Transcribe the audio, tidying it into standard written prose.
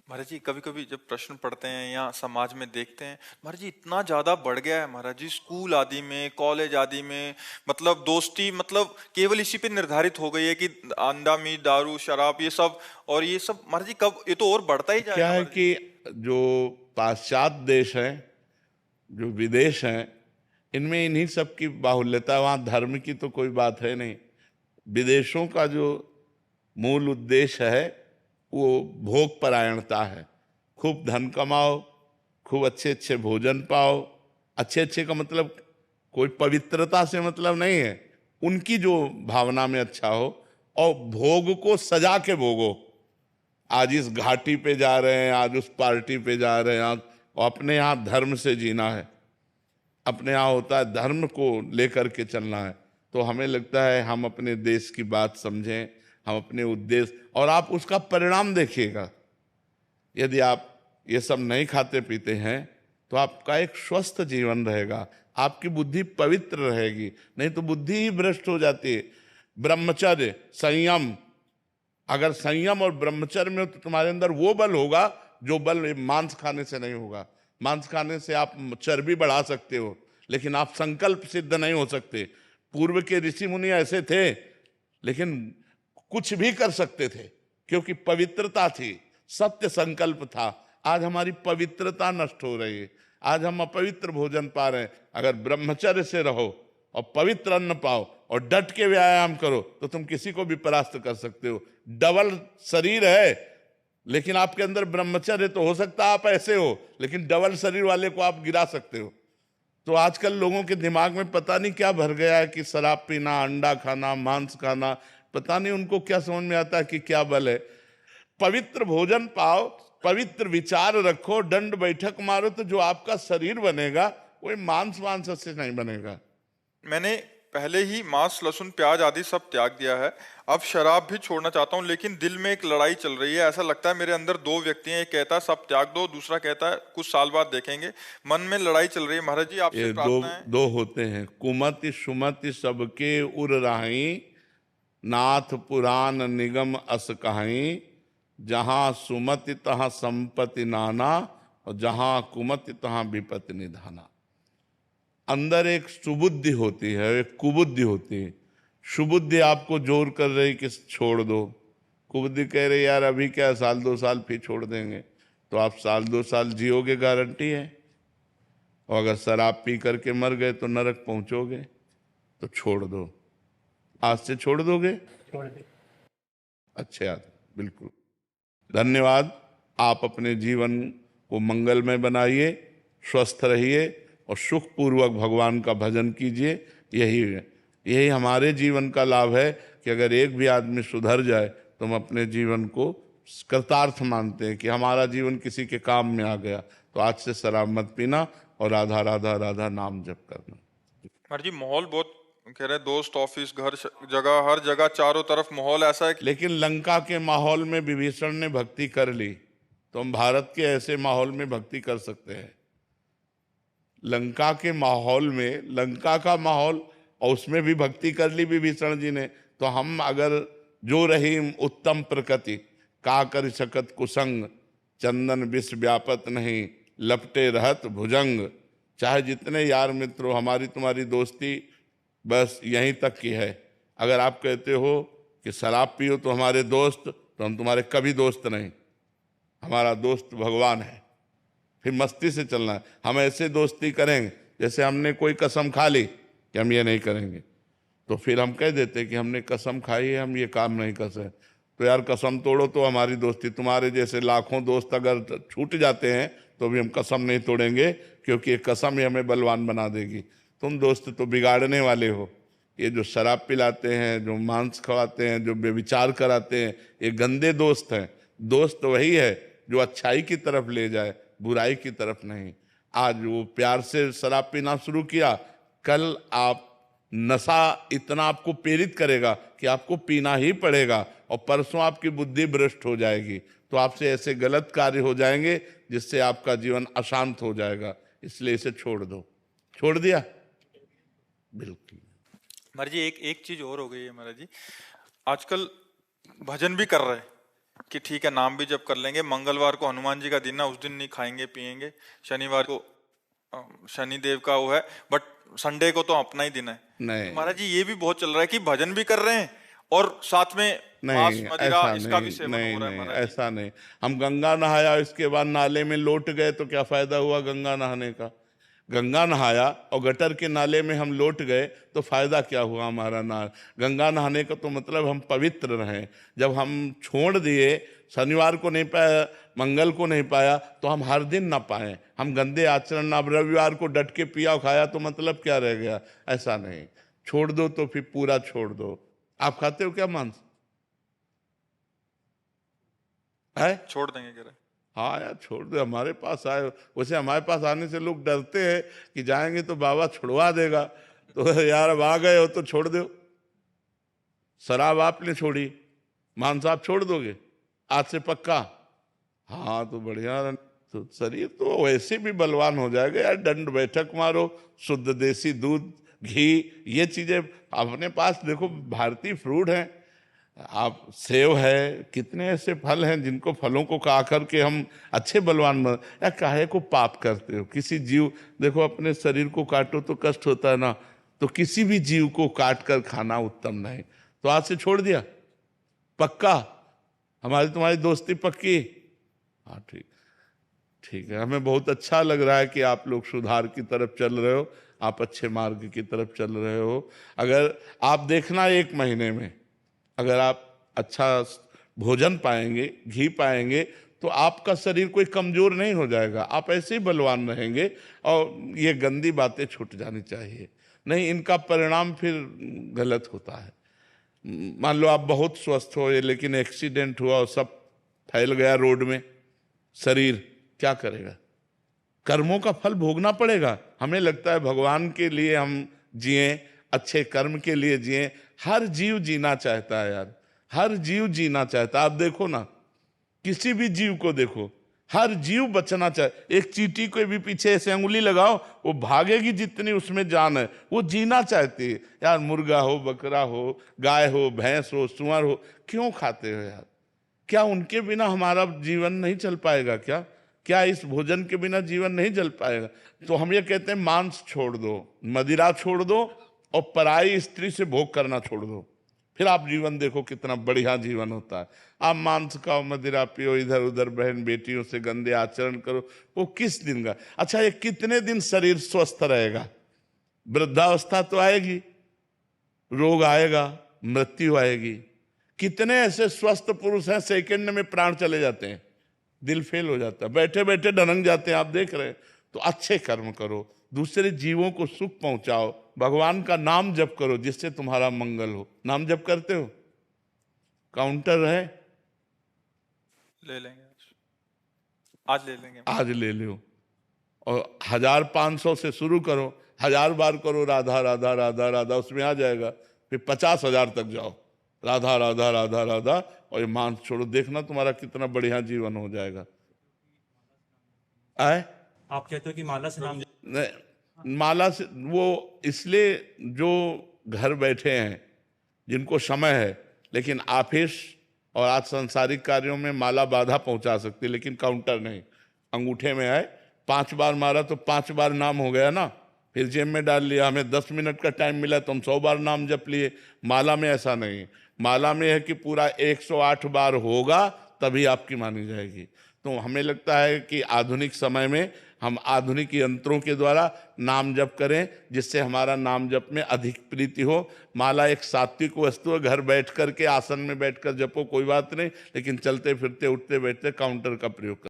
महाराज जी कभी कभी जब प्रश्न पढ़ते हैं या समाज में देखते हैं, महाराज जी इतना ज्यादा बढ़ गया है महाराज जी, स्कूल आदि में, कॉलेज आदि में, मतलब दोस्ती मतलब केवल इसी पे निर्धारित हो गई है कि अंडा मीट दारू शराब ये सब। और ये सब महाराज जी कब, ये तो और बढ़ता ही क्या जाएगा है महाराज जी। कि जो पाश्चात्य देश हैं, जो विदेश हैं, इनमें इन्हीं सब की बाहुल्यता है। वहाँ धर्म की तो कोई बात है नहीं। विदेशों का जो मूल उद्देश्य है वो भोग परायणता है। खूब धन कमाओ, खूब अच्छे अच्छे भोजन पाओ। अच्छे अच्छे का मतलब कोई पवित्रता से मतलब नहीं है, उनकी जो भावना में अच्छा हो। और भोग को सजा के भोगो। आज इस घाटी पे जा रहे हैं, आज उस पार्टी पे जा रहे हैं, आज और अपने यहाँ धर्म से जीना है। अपने यहाँ होता है धर्म को लेकर के चलना है। तो हमें लगता है हम अपने देश की बात समझें, हम अपने उद्देश्य, और आप उसका परिणाम देखिएगा। यदि आप ये सब नहीं खाते पीते हैं तो आपका एक स्वस्थ जीवन रहेगा, आपकी बुद्धि पवित्र रहेगी। नहीं तो बुद्धि ही भ्रष्ट हो जाती है। ब्रह्मचर्य, संयम, अगर संयम और ब्रह्मचर्य में हो तो तुम्हारे अंदर वो बल होगा जो बल मांस खाने से नहीं होगा। मांस खाने से आप चर्बी बढ़ा सकते हो, लेकिन आप संकल्प सिद्ध नहीं हो सकते। पूर्व के ऋषि मुनि ऐसे थे, लेकिन कुछ भी कर सकते थे क्योंकि पवित्रता थी, सत्य संकल्प था। आज हमारी पवित्रता नष्ट हो रही है, आज हम अपवित्र भोजन पा रहे हैं। अगर ब्रह्मचर्य से रहो और पवित्र अन्न पाओ और डट के व्यायाम करो तो तुम किसी को भी परास्त कर सकते हो। डबल शरीर है, लेकिन आपके अंदर ब्रह्मचर्य तो हो सकता है आप ऐसे हो, लेकिन डबल शरीर वाले को आप गिरा सकते हो। तो आजकल लोगों के दिमाग में पता नहीं क्या भर गया है कि शराब पीना, अंडा खाना, मांस खाना, पता नहीं उनको क्या समझ में आता है कि क्या बल है। पवित्र भोजन पाओ, पवित्र विचार रखो, दंड बैठक मारो, तो जो आपका शरीर बनेगा वो मांस मांस से नहीं बनेगा। मैंने पहले ही मांस लहसुन प्याज आदि सब त्याग दिया है, अब शराब भी छोड़ना चाहता हूँ, लेकिन दिल में एक लड़ाई चल रही है। ऐसा लगता है मेरे अंदर दो व्यक्ति हैं, एक कहता है सब त्याग दो, दूसरा कहता है कुछ साल बाद देखेंगे। मन में लड़ाई चल रही है महाराज जी, आपसे ये दो प्रार्थना है। दो होते हैं, कुमति सुमति सबके उर राही, नाथ पुराण निगम अस कहाई। जहां सुमति तहां संपत्ति नाना, और जहां कुमति तहां विपत्ति निधाना। अंदर एक सुबुद्धि होती है, एक कुबुद्धि होती है। सुबुद्धि आपको जोर कर रही कि छोड़ दो, कुबुद्धि कह रही यार अभी क्या, साल दो साल फिर छोड़ देंगे। तो आप साल दो साल जियोगे, गारंटी है। और अगर शराब पी करके मर गए तो नरक पहुंचोगे। तो छोड़ दो, आज से छोड़ दोगे। छोड़ दे। अच्छे आदमी, बिल्कुल। धन्यवाद। आप अपने जीवन को मंगलमय बनाइए, स्वस्थ रहिए और सुखपूर्वक भगवान का भजन कीजिए। यही यही हमारे जीवन का लाभ है कि अगर एक भी आदमी सुधर जाए तो हम अपने जीवन को कृतार्थ मानते हैं कि हमारा जीवन किसी के काम में आ गया। तो आज से शराब मत पीना और राधा राधा राधा नाम जप करना। महाराज जी माहौल बहुत, कह रहे हैं दोस्त ऑफिस घर जगह हर जगह चारों तरफ माहौल ऐसा है कि लेकिन लंका के माहौल में विभीषण ने भक्ति कर ली, तो हम भारत के ऐसे माहौल में भक्ति कर सकते हैं। लंका के माहौल में, लंका का माहौल, और उसमें भी भक्ति कर ली विभीषण जी ने। तो हम अगर जो रही उत्तम प्रकृति, का कर सकत कुसंग, चंदन विष व्यापत नहीं, लपटे रहत भुजंग। चाहे जितने यार मित्र हो, हमारी तुम्हारी दोस्ती बस यहीं तक की है। अगर आप कहते हो कि शराब पियो तो हमारे दोस्त, तो हम तुम्हारे कभी दोस्त नहीं। हमारा दोस्त भगवान है। फिर मस्ती से चलना है। हम ऐसे दोस्ती करेंगे जैसे हमने कोई कसम खा ली कि हम ये नहीं करेंगे, तो फिर हम कह देते कि हमने कसम खाई है, हम ये काम नहीं कर सकते। तो यार कसम तोड़ो तो हमारी दोस्ती। तुम्हारे जैसे लाखों दोस्त अगर छूट जाते हैं तो भी हम कसम नहीं तोड़ेंगे, क्योंकि ये कसम ही हमें बलवान बना देगी। तुम दोस्त तो बिगाड़ने वाले हो। ये जो शराब पिलाते हैं, जो मांस खवाते हैं, जो बेविचार कराते हैं, ये गंदे दोस्त हैं। दोस्त वही है जो अच्छाई की तरफ ले जाए, बुराई की तरफ नहीं। आज वो प्यार से शराब पीना शुरू किया, कल आप नशा इतना आपको प्रेरित करेगा कि आपको पीना ही पड़ेगा, और परसों आपकी बुद्धि भ्रष्ट हो जाएगी। तो आपसे ऐसे गलत कार्य हो जाएंगे जिससे आपका जीवन अशांत हो जाएगा। इसलिए इसे छोड़ दो। छोड़ दिया? बिल्कुल। महाराज जी एक एक चीज और हो गई है महाराज जी, आजकल भजन भी कर रहे हैं, कि ठीक है नाम भी जप कर लेंगे, मंगलवार को हनुमान जी का दिन है, उस दिन नहीं खाएंगे पिएंगे, शनिवार को शनि देव का वो है, बट संडे को तो अपना ही दिन है। नहीं महाराज जी ये भी बहुत चल रहा है कि भजन भी कर रहे हैं और साथ में मांस नहीं, मदिरा ऐसा इसका भी नहीं, सेवन नहीं हो रहा है नहीं, महाराज जी। ऐसा नहीं। हम गंगा नहाया, इसके बाद नाले में लौट गए तो क्या फायदा हुआ गंगा नहाने का? गंगा नहाया और गटर के नाले में हम लौट गए तो फायदा क्या हुआ हमारा? ना गंगा नहाने का तो मतलब हम पवित्र रहें। जब हम छोड़ दिए, शनिवार को नहीं पाया, मंगल को नहीं पाया, तो हम हर दिन ना पाए, हम गंदे आचरण। अब रविवार को डट के पिया खाया तो मतलब क्या रह गया? ऐसा नहीं, छोड़ दो तो फिर पूरा छोड़ दो। आप खाते हो क्या मांस? है? छोड़ देंगे कह रहे हैं। हाँ यार छोड़ दो, हमारे पास आए। वैसे हमारे पास आने से लोग डरते हैं कि जाएंगे तो बाबा छुड़वा देगा, तो यार अब आ गए हो तो छोड़ दो। शराब आपने छोड़ी, मांस आप छोड़ दोगे आज से पक्का? हाँ तो बढ़िया, तो शरीर तो वैसे भी बलवान हो जाएगा यार। दंड बैठक मारो, शुद्ध देसी दूध, घी, ये चीजें अपने पास देखो। भारतीय फ्रूट है, आप सेव है, कितने ऐसे फल हैं जिनको फलों को खा करके हम अच्छे बलवान बन। या काहे को पाप करते हो? किसी जीव, देखो अपने शरीर को काटो तो कष्ट होता है ना, तो किसी भी जीव को काट कर खाना उत्तम नहीं। तो आज से छोड़ दिया पक्का? हमारी तुम्हारी दोस्ती पक्की? हाँ ठीक, ठीक है। हमें बहुत अच्छा लग रहा है कि आप लोग सुधार की तरफ चल रहे हो, आप अच्छे मार्ग की तरफ चल रहे हो। अगर आप देखना 1 महीने में अगर आप अच्छा भोजन पाएंगे, घी पाएंगे, तो आपका शरीर कोई कमजोर नहीं हो जाएगा, आप ऐसे ही बलवान रहेंगे। और ये गंदी बातें छूट जानी चाहिए, नहीं इनका परिणाम फिर गलत होता है। मान लो आप बहुत स्वस्थ हो, ये लेकिन एक्सीडेंट हुआ और सब फैल गया रोड में, शरीर क्या करेगा? कर्मों का फल भोगना पड़ेगा। हमें लगता है भगवान के लिए हम जिए, अच्छे कर्म के लिए जिए। हर जीव जीना चाहता है यार, हर जीव जीना चाहता है। आप देखो ना, किसी भी जीव को देखो, हर जीव बचना चाहे। एक चींटी को भी पीछे ऐसे अंगुली लगाओ, वो भागेगी जितनी उसमें जान है, वो जीना चाहती है यार। मुर्गा हो, बकरा हो, गाय हो, भैंस हो, सुअर हो, क्यों खाते हो यार? क्या उनके बिना हमारा जीवन नहीं चल पाएगा क्या? क्या इस भोजन के बिना जीवन नहीं चल पाएगा? तो हम ये कहते हैं मांस छोड़ दो, मदिरा छोड़ दो और पराई स्त्री से भोग करना छोड़ दो, फिर आप जीवन देखो कितना बढ़िया जीवन होता है। आप मांस खाओ, मदिरा पियो, इधर उधर बहन बेटियों से गंदे आचरण करो, वो किस दिन का? अच्छा ये कितने दिन शरीर स्वस्थ रहेगा? वृद्धावस्था तो आएगी, रोग आएगा, मृत्यु आएगी। कितने ऐसे स्वस्थ पुरुष हैं सेकंड में प्राण चले जाते हैं, दिल फेल हो जाता है, बैठे बैठे ढनक जाते हैं, आप देख रहे हैं। तो अच्छे कर्म करो, दूसरे जीवों को सुख पहुंचाओ, भगवान का नाम जप करो जिससे तुम्हारा मंगल हो। नाम जप करते हो? काउंटर है? ले लेंगे आज ले लेंगे। आज ले लो, और 1500 से शुरू करो, 1000 बार करो राधा राधा राधा राधा, उसमें आ जाएगा। फिर 50,000 तक जाओ, राधा राधा राधा राधा, और ये मांस छोड़ो, देखना तुम्हारा कितना बढ़िया जीवन हो जाएगा। आए आप कहते हो कि माला से नाम नहीं, माला से वो इसलिए जो घर बैठे हैं, जिनको समय है, लेकिन ऑफिस और आज सांसारिक कार्यों में माला बाधा पहुंचा सकती है, लेकिन काउंटर नहीं। अंगूठे में आए, 5 बार मारा तो 5 बार नाम हो गया ना, फिर जेब में डाल लिया। हमें 10 मिनट का टाइम मिला तो हम 100 बार नाम जप लिए। माला में ऐसा नहीं, माला में है कि पूरा 108 बार होगा तभी आपकी मानी जाएगी। तो हमें लगता है कि आधुनिक समय में हम आधुनिक यंत्रों के द्वारा नाम जप करें, जिससे हमारा नाम जप में अधिक प्रीति हो। माला एक सात्विक वस्तु है, घर बैठ कर के आसन में बैठकर जपो कोई बात नहीं, लेकिन चलते फिरते उठते बैठते काउंटर का प्रयोग करें।